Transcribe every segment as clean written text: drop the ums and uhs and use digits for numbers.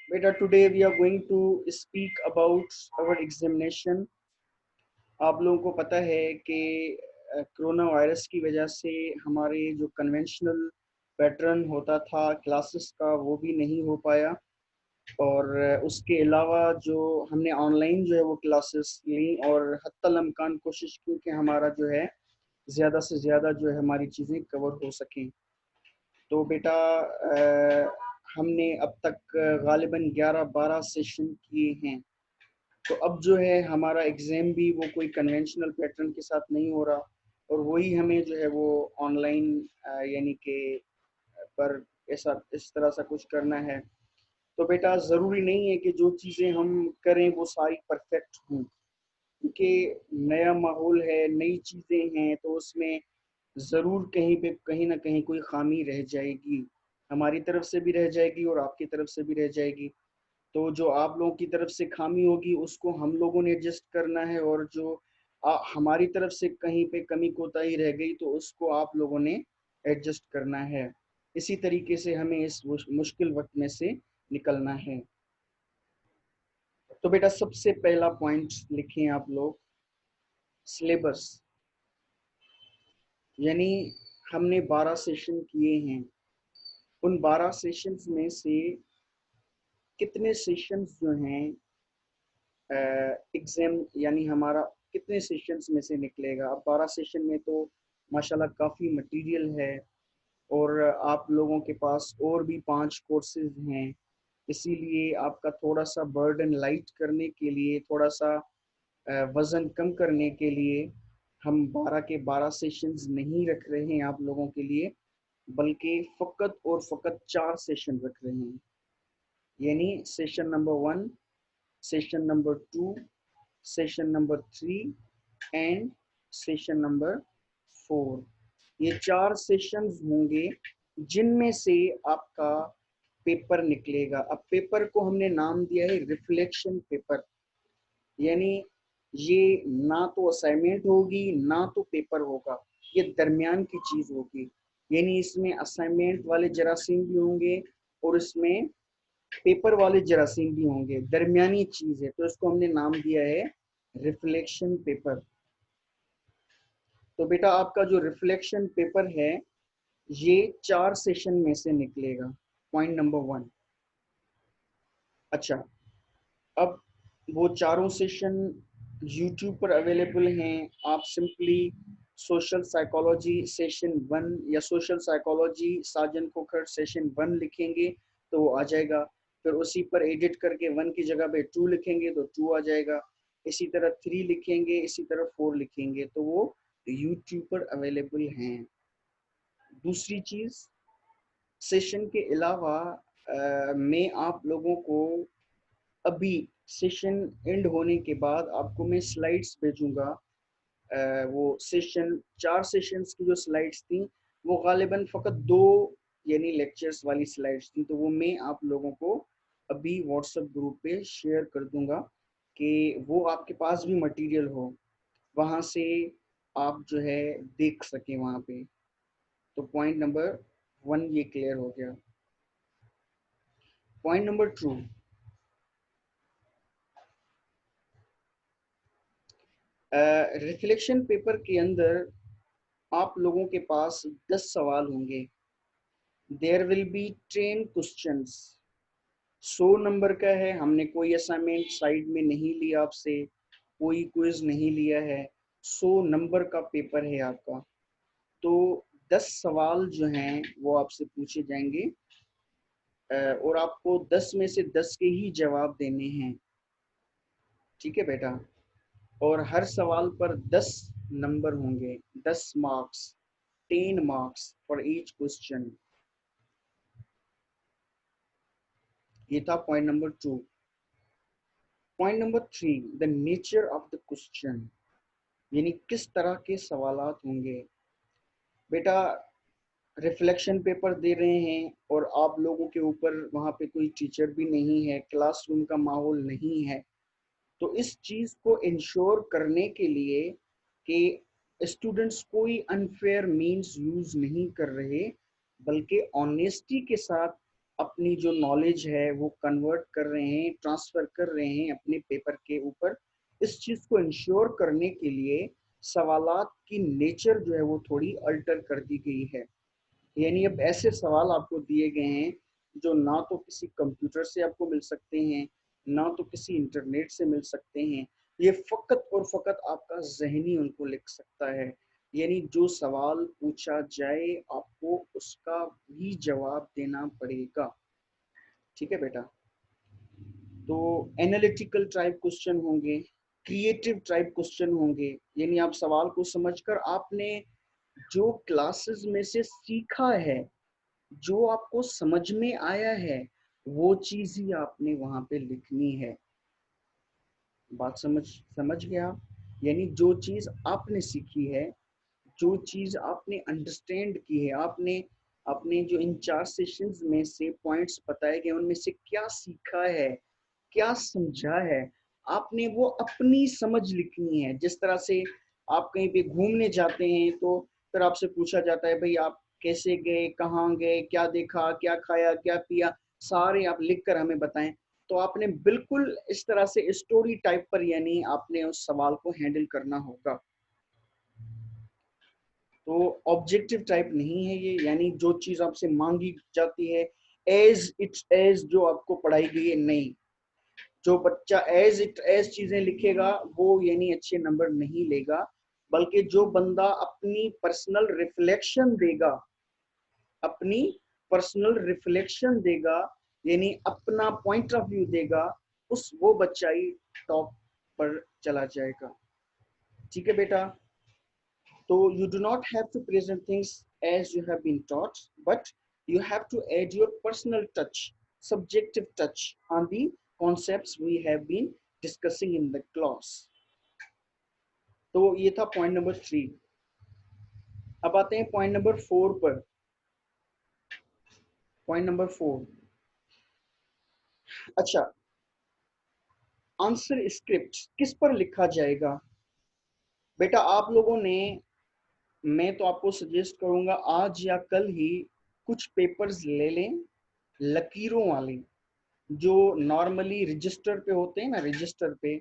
Beta, today we are going to speak about our examination. आप लोगों को पता है कि कोरोना वायरस की वजह से हमारे जो कन्वेंशनल पैटर्न होता था क्लासेस का वो भी नहीं हो पाया और उसके अलावा जो हमने ऑनलाइन जो है वो क्लासेस ली और हत्तल इम्कान कोशिश की कि हमारा जो है ज़्यादा से ज़्यादा जो है हमारी चीज़ें कवर हो सकें। तो बेटा हमने अब तक गालिबन 11-12 सेशन किए हैं। तो अब जो है हमारा एग्ज़ाम भी वो कोई कन्वेंशनल पैटर्न के साथ नहीं हो रहा और वही हमें जो है वो ऑनलाइन यानी कि पर ऐसा इस तरह सा कुछ करना है। तो बेटा ज़रूरी नहीं है कि जो चीज़ें हम करें वो सारी परफेक्ट हों, क्योंकि नया माहौल है, नई चीज़ें हैं, तो उसमें ज़रूर कहीं पे कहीं न कहीं कोई ख़ामी रह जाएगी। हमारी तरफ से भी रह जाएगी और आपकी तरफ से भी रह जाएगी। तो जो आप लोगों की तरफ से ख़ामी होगी उसको हम लोगों ने एडजस्ट करना है और जो हमारी तरफ से कहीं पे कमी कोताही रह गई तो उसको आप लोगों ने एडजस्ट करना है। इसी तरीके से हमें इस मुश्किल वक़्त में से निकलना है। तो बेटा सबसे पहला पॉइंट लिखें आप लोग, सिलेबस। यानी हमने 12 सेशन किए हैं। उन 12 सेशंस में से कितने सेशंस जो हैं एग्ज़ाम यानी हमारा कितने सेशंस में से निकलेगा। अब 12 सेशन में तो माशाल्लाह काफ़ी मटेरियल है और आप लोगों के पास और भी 5 कोर्सेज हैं, इसीलिए आपका थोड़ा सा बर्डन लाइट करने के लिए, थोड़ा सा वज़न कम करने के लिए हम 12 के 12 सेशंस नहीं रख रहे हैं आप लोगों के लिए, बल्कि फ़कत और फ़कत 4 सेशन रख रहे हैं। यानी session number 1, session number 2, session number 3 and session number 4। ये 4 सेशंस होंगे जिनमें से आपका पेपर निकलेगा। अब पेपर को हमने नाम दिया है रिफ्लेक्शन पेपर, यानी ये ना तो असाइनमेंट होगी ना तो पेपर होगा, ये दरमियान की चीज़ होगी। यानी इसमें असाइनमेंट वाले जरासीम भी होंगे और इसमें पेपर वाले जरासीम भी होंगे, दरमियानी चीज़ है, तो इसको हमने नाम दिया है रिफ्लेक्शन पेपर। तो बेटा आपका जो रिफ्लेक्शन पेपर है ये 4 सेशन में से निकलेगा, पॉइंट नंबर 1। अच्छा, अब वो चारों सेशन यूट्यूब पर अवेलेबल हैं। आप सिंपली सोशल साइकोलॉजी सेशन 1 या सोशल साइकोलॉजी साजन खोखर सेशन 1 लिखेंगे तो वो आ जाएगा। फिर उसी पर एडिट करके 1 की जगह पे 2 लिखेंगे तो 2 आ जाएगा। इसी तरह 3 लिखेंगे, इसी तरह 4 लिखेंगे तो वो यूट्यूब पर अवेलेबल हैं। दूसरी चीज़, सेशन के अलावा मैं आप लोगों को अभी सेशन एंड होने के बाद आपको मैं स्लाइड्स भेजूंगा। वो सेशन 4 सेशंस की जो स्लाइड्स थी वो गालिबन फ़कत 2 यानी लेक्चर्स वाली स्लाइड्स थी, तो वो मैं आप लोगों को अभी व्हाट्सएप ग्रुप पे शेयर कर दूंगा कि वो आपके पास भी मटेरियल हो, वहाँ से आप जो है देख सकें वहाँ पे। तो पॉइंट नंबर 1 ये क्लियर हो गया। पॉइंट नंबर 2, रिफ्लेक्शन पेपर के अंदर आप लोगों के पास 10 सवाल होंगे। There will be 10 questions. 100 number का है। हमने कोई असाइनमेंट साइड में नहीं लिया आपसे, कोई क्विज नहीं लिया है। 100 नंबर का पेपर है आपका। तो 10 सवाल जो हैं वो आपसे पूछे जाएंगे और आपको 10 में से 10 के ही जवाब देने हैं। ठीक है बेटा, और हर सवाल पर 10 नंबर होंगे, 10 marks, 10 marks for each question. ये था point number 2। Point number 3, the nature of the question, यानी किस तरह के सवालात होंगे। बेटा रिफ्लेक्शन पेपर दे रहे हैं और आप लोगों के ऊपर वहाँ पे कोई टीचर भी नहीं है, क्लासरूम का माहौल नहीं है, तो इस चीज़ को इंश्योर करने के लिए कि स्टूडेंट्स कोई अनफेयर मीन्स यूज़ नहीं कर रहे, बल्कि ऑनेस्टी के साथ अपनी जो नॉलेज है वो कन्वर्ट कर रहे हैं, ट्रांसफर कर रहे हैं अपने पेपर के ऊपर। इस चीज को इंश्योर करने के लिए सवालात की नेचर जो है वो थोड़ी अल्टर कर दी गई है। यानी अब ऐसे सवाल आपको दिए गए हैं जो ना तो किसी कंप्यूटर से आपको मिल सकते हैं, ना तो किसी इंटरनेट से मिल सकते हैं। ये फकत और फकत आपका जहनी उनको लिख सकता है। यानी जो सवाल पूछा जाए आपको उसका भी जवाब देना पड़ेगा। ठीक है बेटा। तो एनालिटिकल टाइप क्वेश्चन होंगे, क्रिएटिव टाइप क्वेश्चन होंगे। यानी आप सवाल को समझकर आपने जो क्लासेस में से सीखा है, जो आपको समझ में आया है, वो चीज ही आपने वहां पे लिखनी है। बात समझ समझ गया आप? यानी जो चीज आपने सीखी है, जो चीज आपने अंडरस्टैंड की है, आपने अपने जो इन 4 सेशंस में से पॉइंट्स बताए गए उनमें से क्या सीखा है, क्या समझा है, आपने वो अपनी समझ लिखनी है। जिस तरह से आप कहीं पे घूमने जाते हैं तो फिर आपसे पूछा जाता है भाई आप कैसे गए, कहाँ गए, क्या देखा, क्या खाया, क्या पिया, सारे आप लिख कर हमें बताएं। तो आपने बिल्कुल इस तरह से स्टोरी टाइप पर यानी आपने उस सवाल को हैंडल करना होगा। तो ऑब्जेक्टिव टाइप नहीं है ये, यानी जो चीज आपसे मांगी जाती है एज इट्स एज जो आपको पढ़ाई गई है, नहीं। जो बच्चा एज इट एज चीजें लिखेगा वो यानी अच्छे नंबर नहीं लेगा, बल्कि जो बंदा अपनी पर्सनल रिफ्लेक्शन देगा, अपनी पर्सनल रिफ्लेक्शन देगा, यानी अपना पॉइंट ऑफ व्यू देगा, उस वो बच्चा ही टॉप पर चला जाएगा। ठीक है बेटा। So you do not have to present things as you have been taught, but you have to add your personal touch, subjective touch on the concepts we have been discussing in the class. तो ये था point number 3। अब आते हैं point number 4 पर। Point number 4, अच्छा, answer script किस पर लिखा जाएगा? बेटा आप लोगों ने, मैं तो आपको सजेस्ट करूंगा आज या कल ही कुछ पेपर्स ले लें लकीरों वाले, जो नॉर्मली रजिस्टर पे होते हैं ना, रजिस्टर पे,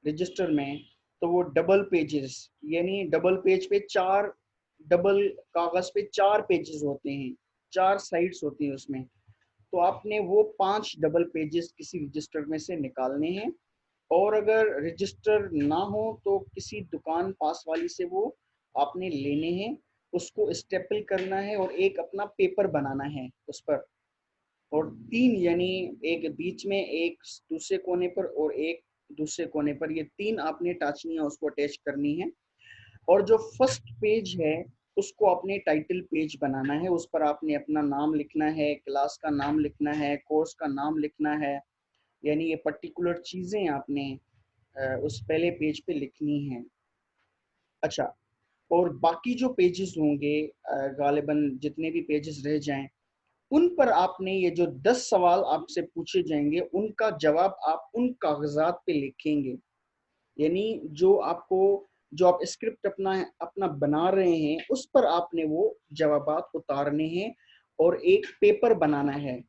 रजिस्टर में तो वो डबल पेजेस, यानी डबल पेज पे 4, डबल कागज पे 4 पेजेस होते हैं, 4 साइड्स होती हैं उसमें। तो आपने वो 5 डबल पेजेस किसी रजिस्टर में से निकालने हैं, और अगर रजिस्टर ना हो तो किसी दुकान पास वाली से वो आपने लेने हैं, उसको स्टेपल करना है और एक अपना पेपर बनाना है उस पर। और 3 यानी एक बीच में, एक दूसरे कोने पर और एक दूसरे कोने पर, ये 3 आपने टाचनियां उसको अटैच करनी है। और जो फर्स्ट पेज है उसको आपने टाइटल पेज बनाना है, उस पर आपने अपना नाम लिखना है, क्लास का नाम लिखना है, कोर्स का नाम लिखना है। यानी ये पर्टिकुलर चीजें आपने उस पहले पेज पे लिखनी है। अच्छा, और बाकी जो पेजेस होंगे, गालिबन जितने भी पेजेस रह जाएं, उन पर आपने ये जो 10 सवाल आपसे पूछे जाएंगे उनका जवाब आप उन कागजात पे लिखेंगे। यानी जो आप स्क्रिप्ट अपना अपना बना रहे हैं उस पर आपने वो जवाबात उतारने हैं और एक पेपर बनाना है,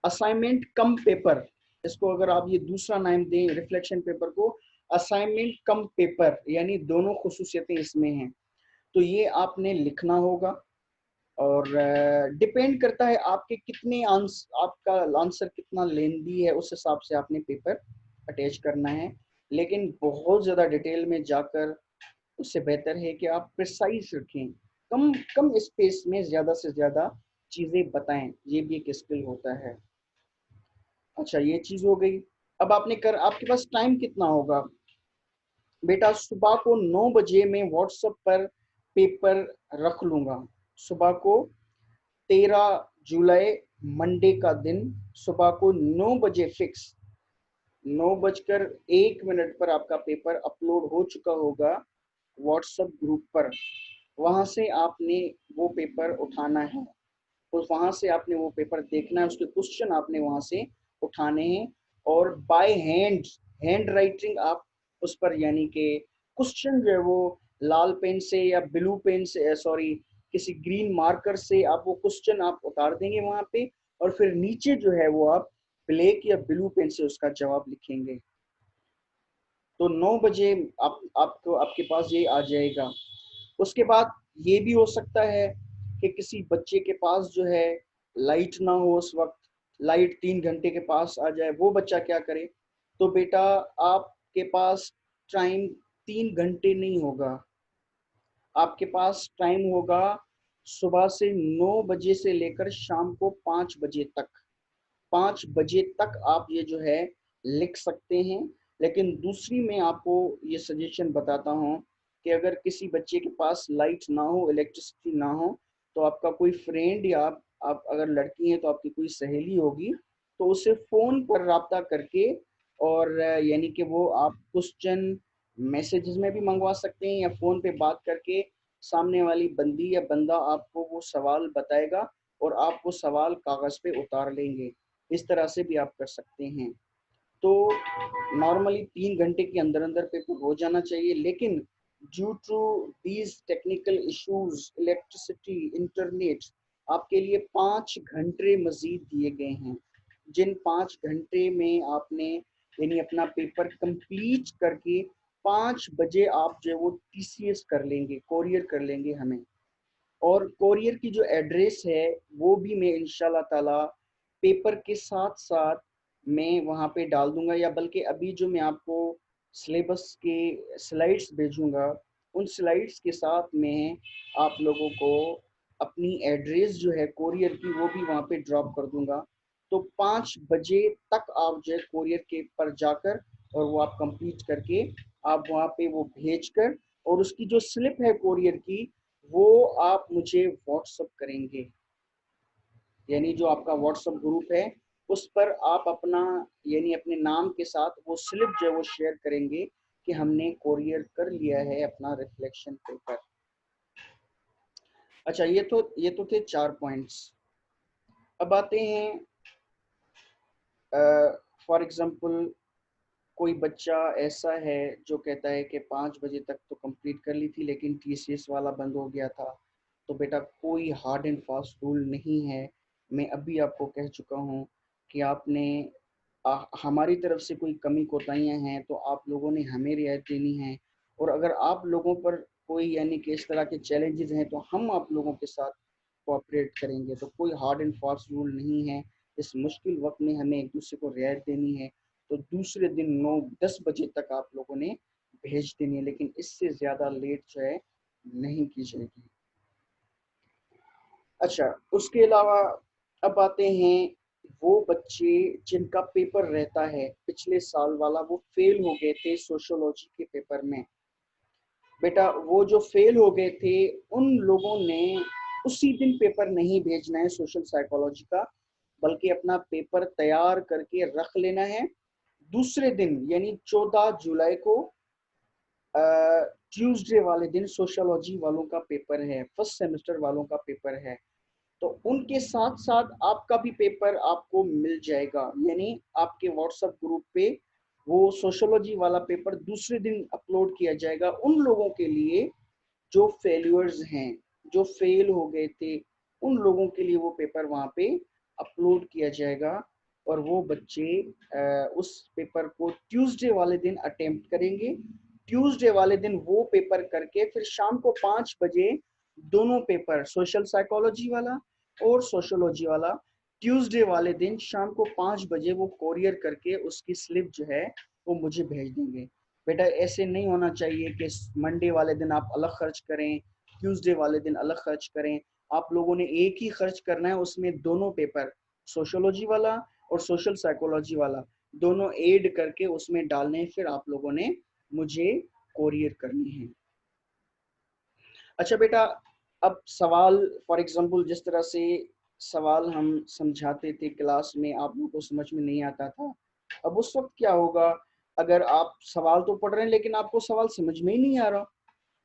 असाइनमेंट कम पेपर। इसको अगर आप ये दूसरा नाम दें रिफ्लेक्शन पेपर को, असाइनमेंट कम पेपर, यानी दोनों खुसूसियतें इसमें हैं। तो ये आपने लिखना होगा, और डिपेंड करता है आपके कितने आंसर, आपका आंसर कितना लेंदी है, उस हिसाब से आपने पेपर अटैच करना है। लेकिन बहुत ज़्यादा डिटेल में जाकर उससे बेहतर है कि आप प्रिसाइज रखें, कम कम स्पेस में ज़्यादा से ज़्यादा चीज़ें बताएं, ये भी एक स्किल होता है। अच्छा, ये चीज़ हो गई। अब आपके पास टाइम कितना होगा? बेटा सुबह को 9 बजे मैं व्हाट्सएप पर पेपर रख लूँगा। सुबह को 13 जुलाई मंडे का दिन सुबह को 9 बजे फिक्स, 9:01 पर आपका पेपर अपलोड हो चुका होगा व्हाट्सएप ग्रुप पर। वहां से आपने वो पेपर उठाना है, तो वहां से आपने वो पेपर देखना है, उसके क्वेश्चन आपने वहां से उठाने हैं, और बाय हैंड, हैंड राइटिंग आप उस पर, यानी कि क्वेश्चन जो है वो लाल पेन से या ब्लू पेन से, सॉरी, किसी ग्रीन मार्कर से आप वो क्वेश्चन आप उतार देंगे वहां पे, और फिर नीचे जो है वो आप ब्लैक या ब्लू पेन से उसका जवाब लिखेंगे। तो 9 बजे आपको आपके पास ये आ जाएगा। उसके बाद ये भी हो सकता है कि किसी बच्चे के पास जो है लाइट ना हो, उस वक्त लाइट 3 घंटे के पास आ जाए, वो बच्चा क्या करे? तो बेटा आपके पास टाइम 3 घंटे नहीं होगा, आपके पास टाइम होगा सुबह से 9 बजे से लेकर शाम को 5 बजे तक। 5 बजे तक आप ये जो है लिख सकते हैं। लेकिन दूसरी मैं आपको ये सजेशन बताता हूँ कि अगर किसी बच्चे के पास लाइट ना हो, इलेक्ट्रिसिटी ना हो, तो आपका कोई फ्रेंड या आप अगर लड़की हैं तो आपकी कोई सहेली होगी, तो उसे फ़ोन पर राब्ता करके और यानी कि वो आप क्वेश्चन मैसेजेस में भी मंगवा सकते हैं या फ़ोन पे बात करके सामने वाली बंदी या बंदा आपको वो सवाल बताएगा और आप वो सवाल कागज़ पे उतार लेंगे। इस तरह से भी आप कर सकते हैं। तो नॉर्मली 3 घंटे के अंदर अंदर पेपर हो जाना चाहिए, लेकिन due to these technical issues, electricity, internet, आपके लिए 5 घंटे मजीद दिए गए हैं, जिन 5 घंटे में आपने यानी अपना पेपर कंप्लीट करके 5 बजे आप जो है वो टीसीएस कर लेंगे, कोरियर कर लेंगे हमें। और कोरियर की जो एड्रेस है वो भी मैं इंशाल्लाह ताला पेपर के साथ साथ मैं वहाँ पे डाल दूंगा, या बल्कि अभी जो मैं आपको सिलेबस के स्लाइड्स भेजूंगा, उन स्लाइड्स के साथ मैं आप लोगों को अपनी एड्रेस जो है कोरियर की वो भी वहाँ पे ड्रॉप कर दूंगा। तो 5 बजे तक आप जो है कोरियर के पर जाकर और वो आप कंप्लीट करके आप वहाँ पे वो भेज कर, और उसकी जो स्लिप है कोरियर की वो आप मुझे व्हाट्सअप करेंगे, यानी जो आपका व्हाट्सअप ग्रुप है उस पर आप अपना यानी अपने नाम के साथ वो स्लिप जो है वो शेयर करेंगे कि हमने कोरियर कर लिया है अपना रिफ्लेक्शन पेपर। अच्छा, ये तो थे 4 पॉइंट्स। अब आते हैं फॉर एग्जांपल कोई बच्चा ऐसा है जो कहता है कि 5 बजे तक तो कंप्लीट कर ली थी लेकिन टीसीएस वाला बंद हो गया था। तो बेटा कोई हार्ड एंड फास्ट रूल नहीं है। मैं अभी आपको कह चुका हूँ कि आपने हमारी तरफ से कोई कमी कोताहियाँ हैं तो आप लोगों ने हमें रियायत देनी है, और अगर आप लोगों पर कोई यानी कि इस तरह के चैलेंजेस हैं तो हम आप लोगों के साथ कोऑपरेट करेंगे। तो कोई हार्ड एंड फास्ट रूल नहीं है। इस मुश्किल वक्त में हमें एक दूसरे को रियायत देनी है, तो दूसरे दिन 9-10 बजे तक आप लोगों ने भेज देनी है, लेकिन इससे ज़्यादा लेट जो है नहीं की जाएगी। अच्छा, उसके अलावा अब आते हैं वो बच्चे जिनका पेपर रहता है पिछले साल वाला, वो फेल हो गए थे सोशियोलॉजी के पेपर में। बेटा वो जो फेल हो गए थे उन लोगों ने उसी दिन पेपर नहीं भेजना है सोशल साइकोलॉजी का, बल्कि अपना पेपर तैयार करके रख लेना है। दूसरे दिन यानी 14 जुलाई को ट्यूसडे वाले दिन सोशियोलॉजी वालों का पेपर है, फर्स्ट सेमेस्टर वालों का पेपर है। तो उनके साथ साथ आपका भी पेपर आपको मिल जाएगा, यानी आपके व्हाट्सएप ग्रुप पे वो सोशियोलॉजी वाला पेपर दूसरे दिन अपलोड किया जाएगा उन लोगों के लिए जो फेल्यूर्स हैं, जो फेल हो गए थे, उन लोगों के लिए वो पेपर वहाँ पे अपलोड किया जाएगा। और वो बच्चे उस पेपर को ट्यूसडे वाले दिन अटेम्प्ट करेंगे। ट्यूसडे वाले दिन वो पेपर करके फिर शाम को 5 बजे दोनों पेपर, सोशल साइकोलॉजी वाला और सोशियोलॉजी वाला, ट्यूसडे वाले दिन शाम को 5 बजे वो कोरियर करके उसकी स्लिप जो है वो मुझे भेज देंगे। बेटा ऐसे नहीं होना चाहिए कि मंडे वाले दिन आप अलग खर्च करें, ट्यूसडे वाले दिन अलग खर्च करें। आप लोगों ने एक ही खर्च करना है, उसमें दोनों पेपर, सोशियोलॉजी वाला और सोशल साइकोलॉजी वाला, दोनों ऐड करके उसमें डालने हैं, फिर आप लोगों ने मुझे कोरियर करनी है। अच्छा बेटा, अब सवाल फॉर एग्जांपल जिस तरह से सवाल हम समझाते थे क्लास में आप लोगों को समझ में नहीं आता था, अब उस वक्त क्या होगा अगर आप सवाल तो पढ़ रहे हैं लेकिन आपको सवाल समझ में ही नहीं आ रहा?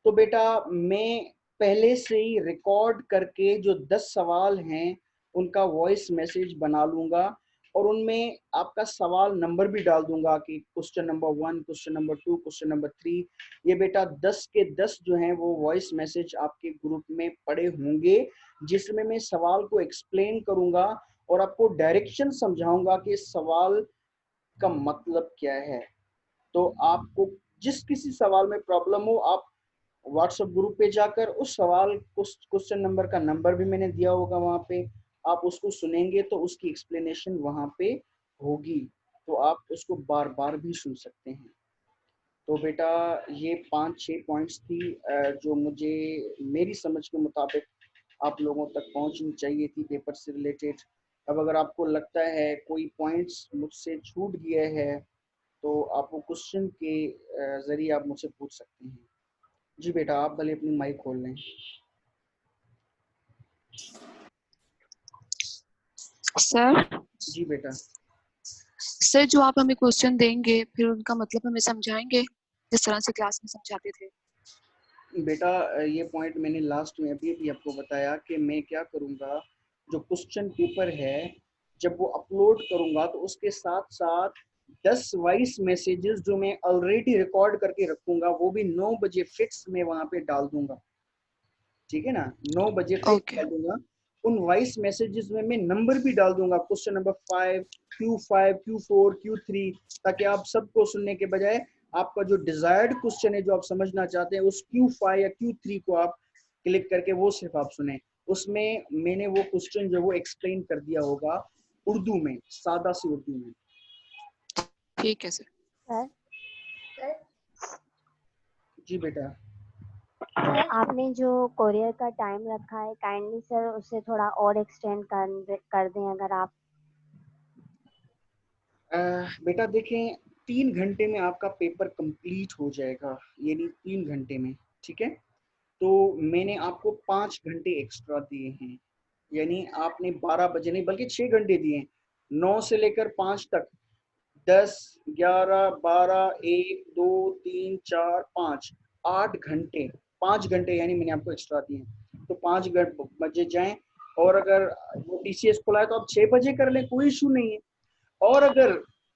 तो बेटा मैं पहले से ही रिकॉर्ड करके जो 10 सवाल हैं उनका वॉइस मैसेज बना लूंगा, और उनमें आपका सवाल नंबर भी डाल दूंगा कि question number 1, question number 2, question number 3। ये बेटा 10 के 10 जो हैं वो वॉइस मैसेज आपके ग्रुप में पड़े होंगे, जिसमें मैं सवाल को एक्सप्लेन करूंगा और आपको डायरेक्शन समझाऊंगा कि इस सवाल का मतलब क्या है। तो आपको जिस किसी सवाल में प्रॉब्लम हो, आप व्हाट्सएप ग्रुप पे जाकर उस सवाल, उस क्वेश्चन नंबर का नंबर भी मैंने दिया होगा वहां पे, आप उसको सुनेंगे तो उसकी एक्सप्लेनेशन वहां पे होगी, तो आप उसको बार बार भी सुन सकते हैं। तो बेटा ये 5-6 पॉइंट्स थी जो मुझे मेरी समझ के मुताबिक आप लोगों तक पहुंचनी चाहिए थी पेपर से रिलेटेड। अब अगर आपको लगता है कोई पॉइंट्स मुझसे छूट गए हैं तो आप वो क्वेश्चन के जरिए आप मुझसे पूछ सकते हैं। जी बेटा, आप भले अपनी माइक खोल लें। सर जी बेटा। सर जो आप हमें क्वेश्चन देंगे फिर उनका मतलब हमें समझाएंगे जिस तरह से क्लास में समझाते थे। बेटा ये पॉइंट मैंने लास्ट में अभी भी आपको बताया कि मैं क्या करूँगा, जो क्वेश्चन पेपर है जब वो अपलोड करूँगा तो उसके साथ साथ 10 वॉइस मैसेजेस जो मैं ऑलरेडी रिकॉर्ड करके रखूंगा वो भी 9 बजे फिक्स मैं वहां पे डाल दूंगा। ठीक है ना, 9 बजे फिक्स ओके डाल दूंगा। उन वॉइस मैसेजेस में मैं नंबर भी डाल दूंगा, question number 5, Q5, Q4, Q3, ताकि आप सबको सुनने के बजाय आपका जो डिजायर्ड क्वेश्चन है जो आप समझना चाहते हैं उस Q5 या Q3 को आप क्लिक करके वो सिर्फ आप सुने। उसमें मैंने वो क्वेश्चन जो वो एक्सप्लेन कर दिया होगा उर्दू में, सादा सी उर्दू में। ठीक है सर। सर जी बेटा। सर आपने जो कोरियर का टाइम रखा है काइंडली सर उसे थोड़ा और एक्सटेंड कर दें अगर आप। बेटा देखें, 3 घंटे में आपका पेपर कंप्लीट हो जाएगा, यानी 3 घंटे में। ठीक है, तो मैंने आपको 5 घंटे एक्स्ट्रा दिए हैं, यानी आपने 12 बजे नहीं बल्कि 6 घंटे दिए हैं, 9 से लेकर 5 तक। 10, 11, 12, 1, 2, 3, 4, 5, 8 घंटे, 5 घंटे यानी मैंने आपको एक्स्ट्रा दिए हैं। तो 5 बजे जाएं, और अगर वो टीसीएस खुला है तो आप 6 बजे कर लें, कोई इशू नहीं है। और अगर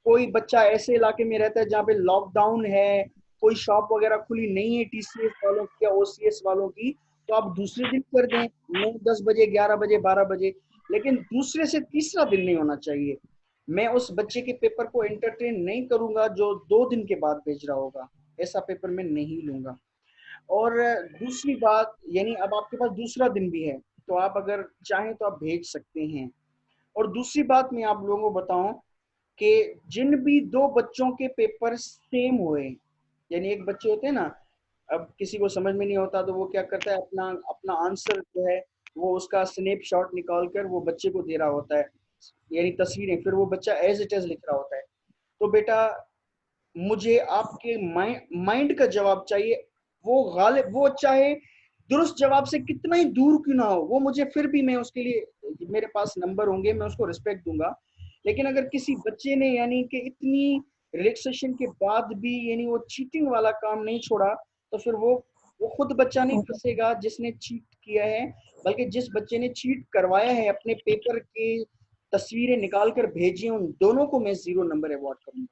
कोई बच्चा ऐसे इलाके में रहता है जहाँ पे लॉकडाउन है, कोई शॉप वगैरह खुली नहीं है टीसीएस वालों की या ओसीएस वालों की, तो आप दूसरे दिन कर दें, 9, 10 बजे, 11 बजे, 12 बजे। लेकिन दूसरे से तीसरा दिन नहीं होना चाहिए। मैं उस बच्चे के पेपर को एंटरटेन नहीं करूंगा जो 2 दिन के बाद भेज रहा होगा, ऐसा पेपर मैं नहीं लूंगा। और दूसरी बात, यानी अब आपके पास दूसरा दिन भी है, तो आप अगर चाहें तो आप भेज सकते हैं। और दूसरी बात मैं आप लोगों को बताऊं कि जिन भी 2 बच्चों के पेपर सेम हुए, यानी एक बच्चे होते हैं ना, अब किसी को समझ में नहीं होता तो वो क्या करता है, अपना अपना आंसर जो है वो उसका स्नैपशॉट निकाल कर वो बच्चे को दे रहा होता है, यानी तस्वीरें, फिर वो बच्चा एज इट इज लिख रहा होता है। तो बेटा मुझे आपके माइंड का जवाब चाहिए, वो गालिब, वो चाहे दुरुस्त जवाब से कितना ही दूर क्यों ना हो, वो मुझे फिर भी, मैं उसके लिए मेरे पास नंबर होंगे, मैं उसको रिस्पेक्ट दूंगा। लेकिन अगर किसी बच्चे ने यानी कि इतनी रिलैक्सेशन के बाद भी यानी वो चीटिंग वाला काम नहीं छोड़ा, तो फिर वो खुद बच्चा नहीं फंसेगा जिसने चीट किया है, बल्कि जिस बच्चे ने चीट करवाया है, अपने पेपर के तस्वीरें निकाल कर भेजी, उन दोनों को मैं 0 नंबर अवार्ड करूंगा।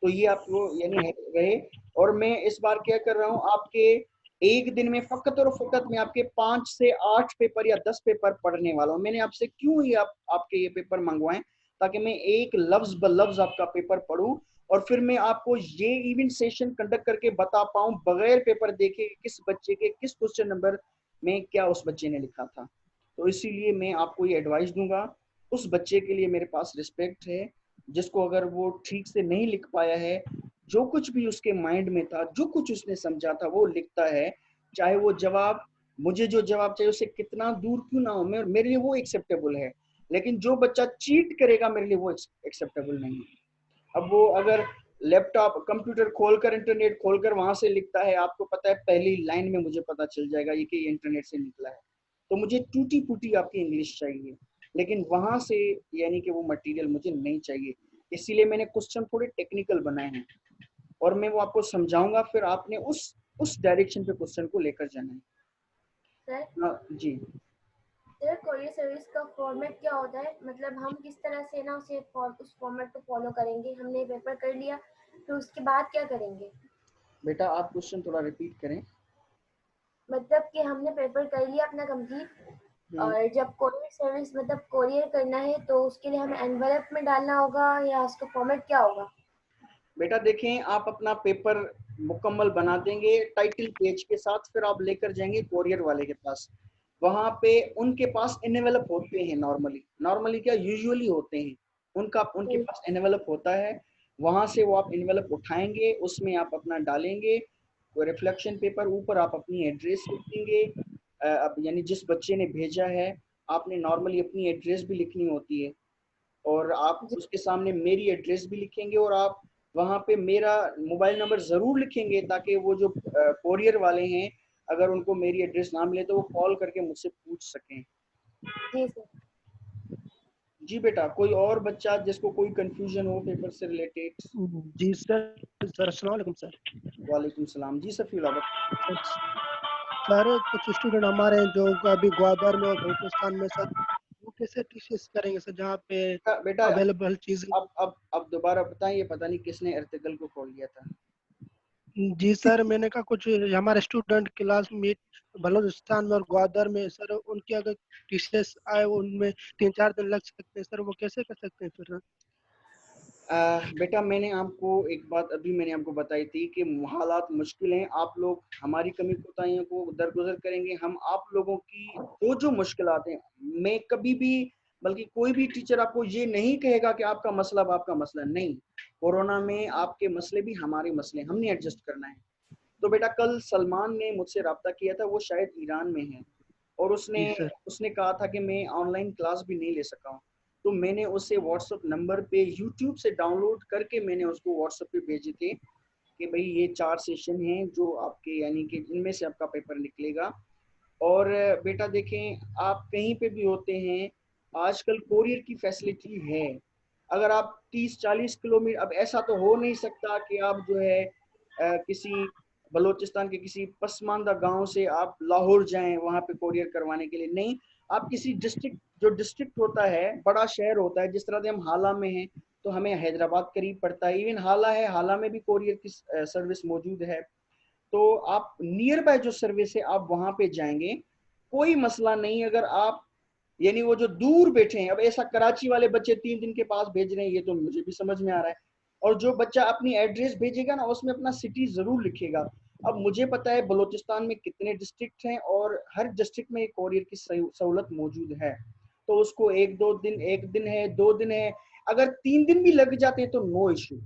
तो ये आप वो यानी रहे। और मैं इस बार क्या कर रहा हूँ, आपके एक दिन में फकत और फकत मैं आपके 5 से 8 पेपर या 10 पेपर पढ़ने वाला हूँ। मैंने आपसे क्यों ये आपके ये पेपर मंगवाए, ताकि मैं एक लफ्ज ब लफ्ज आपका पेपर पढूं, और फिर मैं आपको ये इवेंट सेशन कंडक्ट करके बता पाऊं बगैर पेपर देखे किस बच्चे के किस क्वेश्चन नंबर में क्या उस बच्चे ने लिखा था। तो इसीलिए मैं आपको ये एडवाइस दूंगा, उस बच्चे के लिए मेरे पास रिस्पेक्ट है जिसको अगर वो ठीक से नहीं लिख पाया है, जो कुछ भी उसके माइंड में था, जो कुछ उसने समझा था वो लिखता है, चाहे वो जवाब, मुझे जो जवाब चाहिए उससे कितना दूर क्यों ना हो, मेरे लिए वो एक्सेप्टेबल है। लेकिन जो बच्चा चीट करेगा मेरे लिए वो एक्सेप्टेबल नहीं है। अब वो अगर लैपटॉप कंप्यूटर खोलकर इंटरनेट खोलकर वहां से लिखता है, आपको पता है पहली लाइन में मुझे पता चल जाएगा ये कि ये इंटरनेट से निकला है। तो मुझे टूटी फूटी आपकी इंग्लिश चाहिए, लेकिन वहां से यानी कि वो मटेरियल मुझे नहीं चाहिए। इसीलिए मैंने क्वेश्चन थोड़े टेक्निकल बनाए हैं, और मैं वो आपको समझाऊंगा, फिर आपने उस डायरेक्शन पे क्वेश्चन को लेकर जाना है। सर जी सर कोरियर सर्विस का फॉर्मेट क्या होता है, मतलब हम किस तरह से ना उस फॉर्मेट को फॉलो करेंगे, हमने पेपर कर लिया तो उसके बाद क्या करेंगे। बेटा, आप क्वेश्चन थोड़ा रिपीट करें। मतलब कि हमने पेपर कर लिया अपना कंप्लीट, और जब कोरियर सर्विस मतलब कोरियर करना है तो उसके लिए हमें एनवेलप में डालना होगा या उसका फॉर्मेट क्या होगा? बेटा देखें, आप अपना पेपर मुकम्मल बना देंगे टाइटल पेज के साथ, फिर आप लेकर जाएंगे कोरियर वाले के पास। वहां पे उनके पास एनवेलप होते हैं, नॉर्मली नॉर्मली क्या यूजुअली होते हैं, उनके पास एनवेलप होता है। वहां से वो आप एनवेलप उठाएंगे, उसमें आप अपना डालेंगे तो रिफ्लेक्शन पेपर, ऊपर आप अपनी एड्रेस लिखेंगे। अब यानी जिस बच्चे ने भेजा है, आपने नॉर्मली अपनी एड्रेस भी लिखनी होती है, और आप जी उसके सामने मेरी एड्रेस भी लिखेंगे, और आप वहाँ पे मेरा मोबाइल नंबर ज़रूर लिखेंगे, ताकि वो जो कोरियर वाले हैं, अगर उनको मेरी एड्रेस ना मिले तो वो कॉल करके मुझसे पूछ सकें। जी सर। जी बेटा, कोई और बच्चा जिसको कोई कंफ्यूजन हो पेपर से रिलेटेड? जी सर। सर अस्सलाम वालेकुम सर। वालेकुम सलाम। जी सफ़ीउल्लाह। सर कुछ स्टूडेंट हमारे हैं जो अभी ग्वादर में और बलूचिस्तान में सर, वो कैसे टीचर्स करेंगे सर जहाँ पे बेटा अवेलेबल चीज़ें? अब दोबारा बताएं, ये पता नहीं किसने अर्तिकल को खोल दिया था। जी सर, मैंने कहा कुछ हमारे स्टूडेंट क्लासमेट बलूचिस्तान में और ग्वादर में सर, उनके अगर टीचर्स आए उनमें 3-4 दिन लग सकते हैं सर, वो कैसे कर सकते हैं फिर? बेटा मैंने आपको एक बात अभी मैंने आपको बताई थी कि हालात मुश्किल हैं, आप लोग हमारी कमी कोताहियों को दरगुजर करेंगे, हम आप लोगों की जो मुश्किलात हैं, मैं कभी भी, बल्कि कोई भी टीचर आपको ये नहीं कहेगा कि आपका मसला आपका मसला नहीं। कोरोना में आपके मसले भी हमारे मसले, हमने एडजस्ट करना है। तो बेटा कल सलमान ने मुझसे रब्ता किया था, वो शायद ईरान में है, और उसने जी सर। उसने कहा था कि मैं ऑनलाइन क्लास भी नहीं ले सका हूँ। तो मैंने उसे व्हाट्सएप नंबर पे यूट्यूब से डाउनलोड करके मैंने उसको व्हाट्सएप पे भेजे थे कि भाई ये 4 सेशन हैं जो आपके, यानी कि इनमें से आपका पेपर निकलेगा। और बेटा देखें, आप कहीं पे भी होते हैं, आजकल कोरियर की फैसिलिटी है। अगर आप 30-40 किलोमीटर, अब ऐसा तो हो नहीं सकता कि आप जो है किसी बलूचिस्तान के किसी पसमानदा गांव से आप लाहौर जाएं वहां पे कोरियर करवाने के लिए, नहीं। आप किसी डिस्ट्रिक्ट, जो डिस्ट्रिक्ट होता है, बड़ा शहर होता है, जिस तरह से हम हाला में हैं तो हमें हैदराबाद करीब पड़ता है, इवन हाला है, हाला में भी कोरियर की सर्विस मौजूद है। तो आप नियर बाय जो सर्विस है आप वहां पे जाएंगे, कोई मसला नहीं। अगर आप, यानी वो जो दूर बैठे हैं, अब ऐसा कराची वाले बच्चे 3 दिन के पास भेज रहे हैं, ये तो मुझे भी समझ में आ रहा है। और जो बच्चा अपनी एड्रेस भेजेगा ना, उसमें अपना सिटी जरूर लिखेगा। अब मुझे पता है बलूचिस्तान में कितने डिस्ट्रिक्ट हैं, और हर डिस्ट्रिक्ट में कोरियर की सहूलत मौजूद है। तो उसको 1-2 दिन, 1 दिन है, 2 दिन है, अगर 3 दिन भी लग जाते हैं तो नो इशू।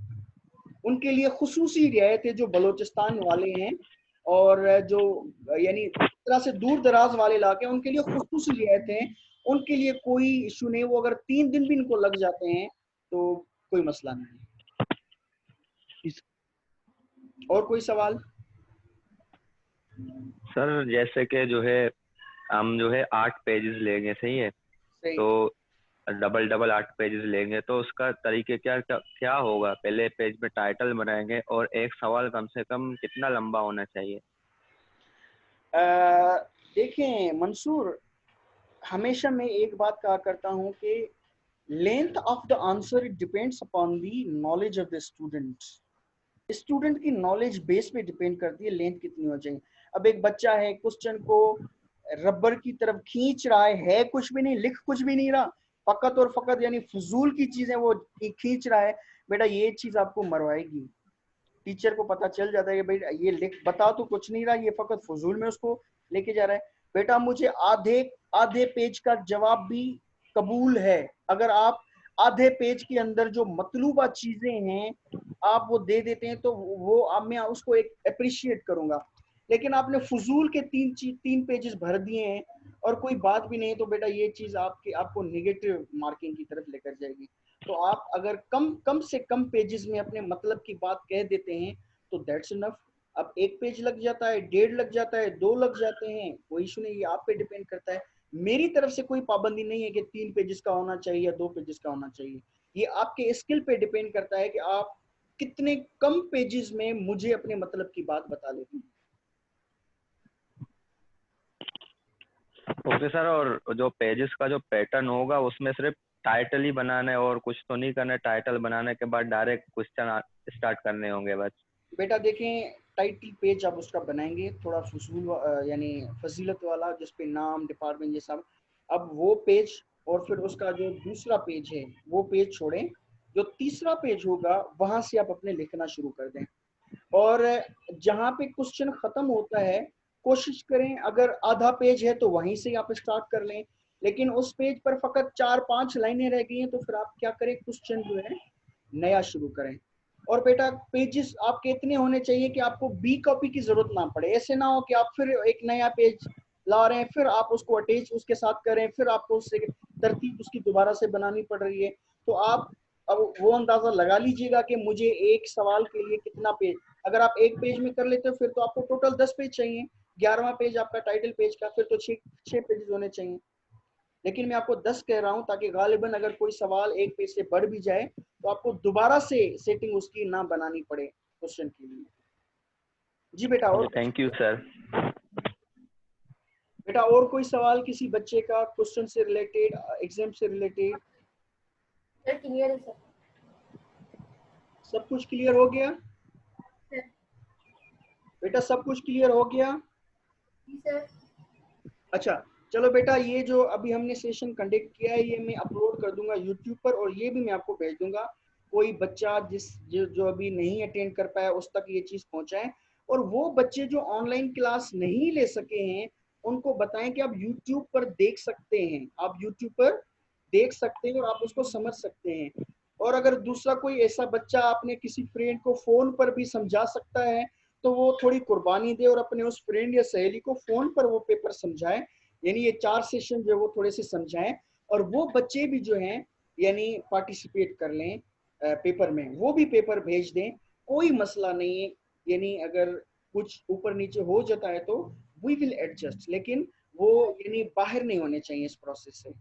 उनके लिए खुसूसी रियायत है जो बलूचिस्तान वाले हैं, और जो यानी इस तरह से दूर दराज वाले इलाके हैं, उनके लिए खुसूसी रियायत है। उनके लिए कोई इशू नहीं, वो अगर 3 दिन भी इनको लग जाते हैं तो कोई मसला नहीं। और कोई सवाल? सर जैसे कि जो है हम जो है 8 पेजेस लेंगे, सही है? सही। तो डबल डबल 8 पेजेस लेंगे तो उसका तरीके क्या क्या, क्या होगा? पहले पेज में टाइटल बनाएंगे, और एक सवाल कम से कम कितना लंबा होना चाहिए? देखें मंसूर, हमेशा मैं एक बात कहा करता हूँ कि length of the answer it depends upon the knowledge of the student. Student की नॉलेज बेस पे डिपेंड करती है लेंथ कितनी हो चाहिए। अब एक बच्चा है, क्वेश्चन को रबर की तरफ खींच रहा है कुछ भी नहीं, लिख कुछ भी नहीं रहा, फकत और फकत यानी फजूल की चीजें वो खींच रहा है, बेटा ये चीज आपको मरवाएगी। टीचर को पता चल जाता है कि भाई ये लिख बता तो कुछ नहीं रहा, ये फकत फजूल में उसको लेके जा रहा है। बेटा मुझे आधे आधे पेज का जवाब भी कबूल है, अगर आप आधे पेज के अंदर जो मतलूबा चीजें हैं आप वो दे देते हैं तो वो अब मैं उसको एक अप्रिशिएट करूंगा। लेकिन आपने फजूल के 3 पेजेस भर दिए हैं और कोई बात भी नहीं, तो बेटा ये चीज आपको नेगेटिव मार्किंग की तरफ लेकर जाएगी। तो आप अगर कम कम से कम पेजेस में अपने मतलब की बात कह देते हैं तो दैट्स इनफ। अब 1 पेज लग जाता है, 1.5 लग जाता है, 2 लग जाते हैं, कोई इशू नहीं, ये आप पे डिपेंड करता है। मेरी तरफ से कोई पाबंदी नहीं है कि 3 पेजेस का होना चाहिए या 2 पेजेस का होना चाहिए। ये आपके स्किल पे डिपेंड करता है कि आप कितने कम पेजेस में मुझे अपने मतलब की बात बता लेते हैं। ओके सर, और जो पेजेस का जो पैटर्न होगा उसमें सिर्फ टाइटल ही बनाना है और कुछ तो नहीं करना है? टाइटल बनाने के बाद डायरेक्ट क्वेश्चन स्टार्ट करने होंगे बस? बेटा देखें, टाइटल पेज आप उसका बनाएंगे थोड़ा फजूल यानी फजीलत वाला, जिसपे नाम, डिपार्टमेंट, ये सब। अब वो पेज और फिर उसका जो दूसरा पेज है वो पेज छोड़ें, जो तीसरा पेज होगा वहां से आप अपने लिखना शुरू कर दें। और जहां पे क्वेश्चन खत्म होता है कोशिश करें, अगर आधा पेज है तो वहीं से आप स्टार्ट कर लें, लेकिन उस पेज पर फकत 4-5 लाइनें रह गई हैं तो फिर आप क्या करें, क्वेश्चन जो है नया शुरू करें। और बेटा पेजेस आपके इतने होने चाहिए कि आपको बी कॉपी की जरूरत ना पड़े। ऐसे ना हो कि आप फिर एक नया पेज ला रहे हैं, फिर आप उसको अटैच उसके साथ करें, फिर आपको उससे तरतीब उसकी दोबारा से बनानी पड़ रही है। तो आप अब वो अंदाजा लगा लीजिएगा कि मुझे एक सवाल के लिए कितना पेज, अगर आप एक पेज में कर लेते हो फिर तो आपको टोटल 10 पेज चाहिए, 11वां पेज आपका टाइटल पेज का, फिर तो 6 पेजेस होने चाहिए। लेकिन मैं आपको 10 कह रहा हूं ताकि गालिबन अगर कोई सवाल एक पेज से बढ़ भी जाए तो आपको दोबारा से सेटिंग उसकी ना बनानी पड़े क्वेश्चन के लिए। जी बेटा, और थैंक यू सर। बेटा और कोई सवाल किसी बच्चे का क्वेश्चन से रिलेटेड, एग्जाम से रिलेटेड? सर क्लियर है सर। सब कुछ क्लियर हो गया सर बेटा? सब कुछ क्लियर हो गया? जी सर। अच्छा चलो बेटा, ये जो अभी हमने सेशन कंडक्ट किया है ये मैं अपलोड कर दूंगा यूट्यूब पर, और ये भी मैं आपको भेज दूंगा। कोई बच्चा जो अभी नहीं अटेंड कर पाया उस तक ये चीज पहुंचाएं, और वो बच्चे जो ऑनलाइन क्लास नहीं ले सके हैं उनको बताएं कि आप यूट्यूब पर देख सकते हैं, आप यूट्यूब पर देख सकते हैं और आप उसको समझ सकते हैं। और अगर दूसरा कोई ऐसा बच्चा आपने किसी फ्रेंड को फोन पर भी समझा सकता है तो वो थोड़ी कुर्बानी दे और अपने उस फ्रेंड या सहेली को फोन पर वो पेपर समझाए, यानी ये 4 सेशन जो है वो थोड़े से समझाएं, और वो बच्चे भी जो हैं यानी पार्टिसिपेट कर लें पेपर में, वो भी पेपर भेज दें, कोई मसला नहीं है। यानी अगर कुछ ऊपर नीचे हो जाता है तो वी विल एडजस्ट, लेकिन वो यानी बाहर नहीं होने चाहिए इस प्रोसेस से।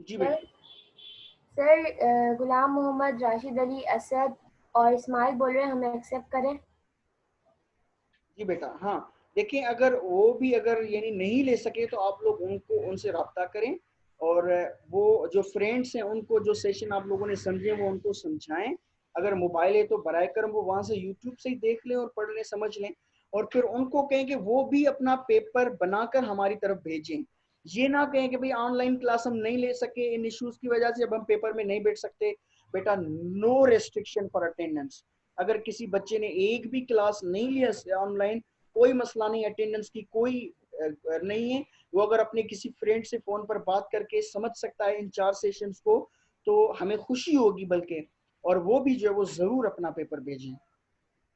जी सर बेटा। सर गुलाम मोहम्मद, राशिद अली, असद और इस्माइल बोल रहे हैं हमें एक्सेप्ट करें। जी बेटा, हाँ देखिए, अगर वो भी अगर यानी नहीं ले सके तो आप लोग उनको उनसे रब्ता करें, और वो जो फ्रेंड्स हैं उनको जो सेशन आप लोगों ने समझे वो उनको समझाएं। अगर मोबाइल है तो बराए करम वो वहां से यूट्यूब से ही देख लें और पढ़ लें, समझ लें, और फिर उनको कहें कि वो भी अपना पेपर बनाकर हमारी तरफ भेजें। ये ना कहें कि भाई ऑनलाइन क्लास हम नहीं ले सके इन इश्यूज की वजह से अब हम पेपर में नहीं बैठ सकते। बेटा नो रेस्ट्रिक्शन फॉर अटेंडेंस। अगर किसी बच्चे ने एक भी क्लास नहीं लिया ऑनलाइन, कोई मसला नहीं, अटेंडेंस की कोई नहीं है। वो अगर अपने किसी फ्रेंड से फोन पर बात करके समझ सकता है इन 4 सेशंस को तो हमें खुशी होगी बल्कि, और वो भी जो है वो जरूर अपना पेपर भेजें।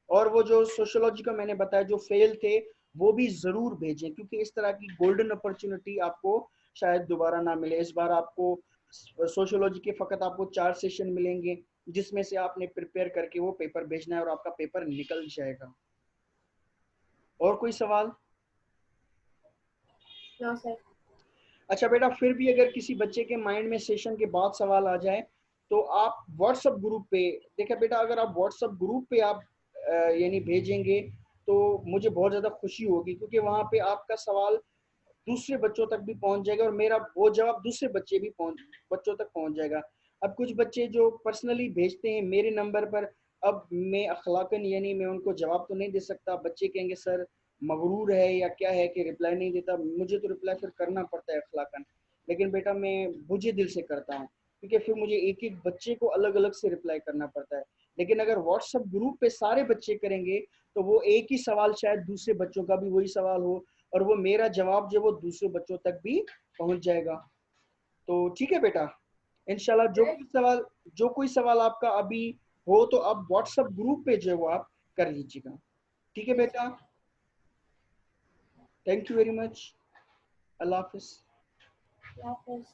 और वो जो सोशियोलॉजी का मैंने बताया जो फेल थे वो भी जरूर भेजें, क्योंकि इस तरह की गोल्डन अपॉर्चुनिटी आपको शायद दोबारा ना मिले। इस बार आपको सोशियोलॉजी के फकत आपको 4 सेशन मिलेंगे जिसमें से आपने प्रिपेयर करके वो पेपर भेजना है और आपका पेपर निकल जाएगा। और कोई सवाल? No sir. अच्छा बेटा, फिर भी अगर किसी बच्चे के माइंड में सेशन के बाद सवाल आ जाए तो आप व्हाट्सएप ग्रुप पे, देखा बेटा, अगर आप व्हाट्सएप ग्रुप पे आप यानी भेजेंगे तो मुझे बहुत ज़्यादा खुशी होगी, क्योंकि वहाँ पे आपका सवाल दूसरे बच्चों तक भी पहुँच जाएगा और मेरा वो जवाब दूसरे बच्चों तक पहुँच जाएगा। अब कुछ बच्चे जो पर्सनली भेजते हैं मेरे नंबर पर, अब मैं अखलाकन यानी मैं उनको जवाब तो नहीं दे सकता, बच्चे कहेंगे सर मगरूर है या क्या है कि रिप्लाई नहीं देता, मुझे तो रिप्लाई फिर करना पड़ता है अखलाकन। लेकिन बेटा मैं बुझे दिल से करता हूँ, क्योंकि फिर मुझे एक एक बच्चे को अलग अलग से रिप्लाई करना पड़ता है। लेकिन अगर व्हाट्सएप ग्रुप पे सारे बच्चे करेंगे तो वो एक ही सवाल शायद दूसरे बच्चों का भी वही सवाल हो और वो मेरा जवाब जो वो दूसरे बच्चों तक भी पहुंच जाएगा। तो ठीक है बेटा, इंशाल्लाह जो कोई सवाल आपका अभी हो तो आप व्हाट्सएप ग्रुप पे जो है वो आप कर लीजिएगा। ठीक है बेटा, thank you very much. Allah Hafiz. Hafiz.